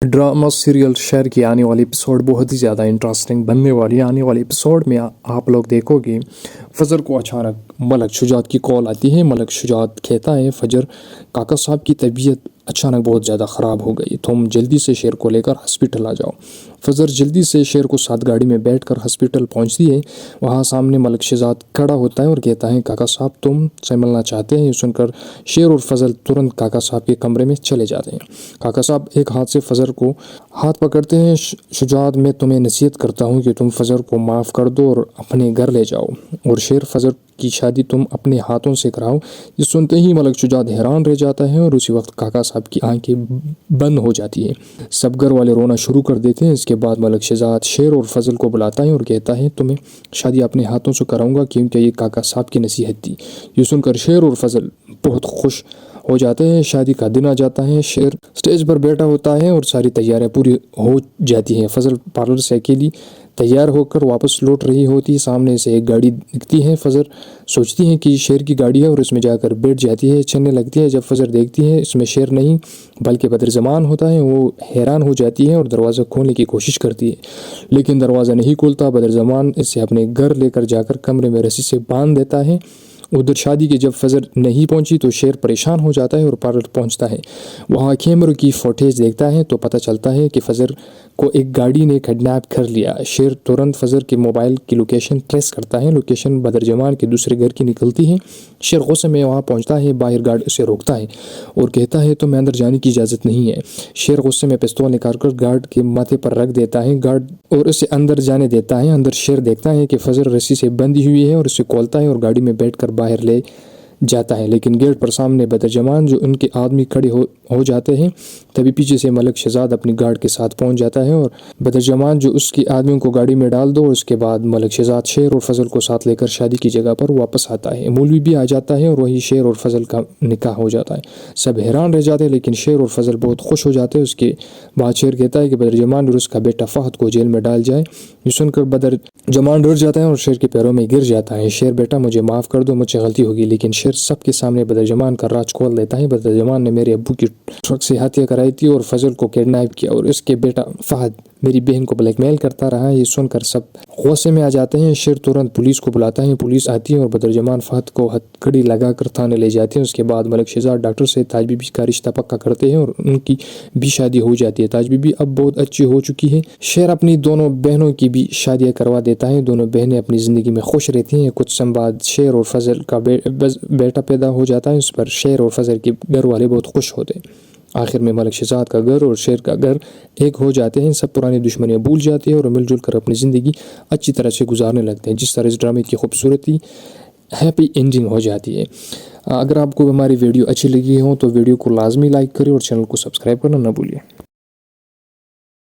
Drama serial शेर की आने वाली एपिसोड बहुत ही ज़्यादा इंटरेस्टिंग बनने वाली है। आने वाली एपिसोड में आप लोग देखोगे फजर को अचानक मलक शुजात की कॉल आती है। मलक शुजात कहता है फजर काका साहब की तबीयत अचानक बहुत ज़्यादा ख़राब हो गई, तुम जल्दी से शेर को लेकर हॉस्पिटल आ जाओ। फजर जल्दी से शेर को साथ गाड़ी में बैठकर हॉस्पिटल पहुंचती है। वहाँ सामने मलक शुजात खड़ा होता है और कहता है काका साहब तुम से मिलना चाहते हैं। ये सुनकर शेर और फजल तुरंत काका साहब के कमरे में चले जाते हैं। काका साहब एक हाथ से फजर को हाथ पकड़ते हैं। शुजात मैं तुम्हें नसीहत करता हूँ कि तुम फजर को माफ़ कर दो और अपने घर ले जाओ और शेर फजर की शादी तुम अपने हाथों से कराओ। ये सुनते ही मलक शुजात हैरान रह जाता है और उसी वक्त काका साहब की आंखें बंद हो जाती है। सब घर वाले रोना शुरू कर देते हैं। इसके बाद मलक शुजात शेर और फजल को बुलाता है और कहता है तुम्हें शादी अपने हाथों से कराऊंगा क्योंकि ये काका साहब की नसीहत थी। ये सुनकर शेर और फजल बहुत खुश हो जाते हैं। शादी का दिन आ जाता है। शेर स्टेज पर बैठा होता है और सारी तैयारियां पूरी हो जाती हैं। फजल पार्लर से अकेली तैयार होकर वापस लौट रही होती है। सामने से एक गाड़ी दिखती है। फजर सोचती है कि शेर की गाड़ी है और इसमें जाकर बैठ जाती है। चलने लगती है। जब फजर देखती है इसमें शेर नहीं बल्कि बदरजमान होता है, वो हैरान हो जाती है और दरवाज़ा खोलने की कोशिश करती है, लेकिन दरवाज़ा नहीं खोलता। बदरजमान इसे अपने घर लेकर जाकर कमरे में रस्सी से बांध देता है। उधर शादी के जब फजर नहीं पहुंची तो शेर परेशान हो जाता है और पार्लर पहुंचता है। वहां कैमरे की फुटेज देखता है तो पता चलता है कि फजर को एक गाड़ी ने किडनैप कर लिया। शेर तुरंत फजर के मोबाइल की लोकेशन ट्रेस करता है। लोकेशन बदरजमान के दूसरे घर की निकलती है। शेर गुस्से में वहां पहुंचता है। बाहर गार्ड उसे रोकता है और कहता है तुम्हें अंदर जाने की इजाज़त नहीं है। शेर गुस्से में पिस्तौल निकालकर गार्ड के माथे पर रख देता है। गार्ड और उसे अंदर जाने देता है। अंदर शेर देखता है कि फजर रस्सी से बंधी हुई है और उसे खोलता है और गाड़ी में बैठकर बाहर ले जाता है, लेकिन गेट पर सामने बदरजमान जो उनके आदमी खड़े हो जाते हैं। तभी पीछे से मलक शहजाद अपनी गार्ड के साथ पहुंच जाता है और बदरजमान जो उसके आदमियों को गाड़ी में डाल दो। उसके बाद मलक शहजाद शेर और फजल को साथ लेकर शादी की जगह पर वापस आता है। मौलवी भी आ जाता है और वही शेर और फजल का निकाह हो जाता है। सब हैरान रह जाते हैं, लेकिन शेर और फजल बहुत खुश हो जाते हैं। उसके बाद शेर कहता है कि बदरजमान और उसका बेटा फहद को जेल में डाल जाए। ये सुनकर बदरजमान डर जाता है और शेर के पैरों में गिर जाता है। शेर बेटा मुझे माफ़ कर दो, मुझसे गलती होगी। लेकिन शेर सबके सामने बदरजमान का राज खोल देता है। बदरजमान ने मेरे अब्बू की ट्रक से हत्या कराई थी और फजल को किडनैप किया और इसके बेटा फहद मेरी बहन को ब्लैकमेल करता रहा। ये सुनकर सब गुस्से में आ जाते हैं। शेर तुरंत पुलिस को बुलाता है। पुलिस आती है और बदरजमान फहद को हथकड़ी लगाकर थाने ले जाते हैं। उसके बाद मलक शहजाद डॉक्टर से ताज बीबी का रिश्ता पक्का करते हैं और उनकी भी शादी हो जाती है। ताज बीबी अब बहुत अच्छी हो चुकी है। शेर अपनी दोनों बहनों की भी शादियाँ करवा देता है। दोनों बहनें अपनी ज़िंदगी में खुश रहती हैं। कुछ समय बाद शेर और फजल का बेटा पैदा हो जाता है। उस पर शेर और फजल के घर वाले बहुत खुश होते हैं। आखिर में मलक शहजाद का घर और शेर का घर एक हो जाते हैं। सब पुरानी दुश्मनियाँ भूल जाते हैं और मिलजुल कर अपनी ज़िंदगी अच्छी तरह से गुजारने लगते हैं। जिस तरह इस ड्रामे की खूबसूरती हैप्पी एंडिंग हो जाती है। अगर आपको हमारी वीडियो अच्छी लगी हो तो वीडियो को लाजमी लाइक करें और चैनल को सब्सक्राइब करना ना भूलिए।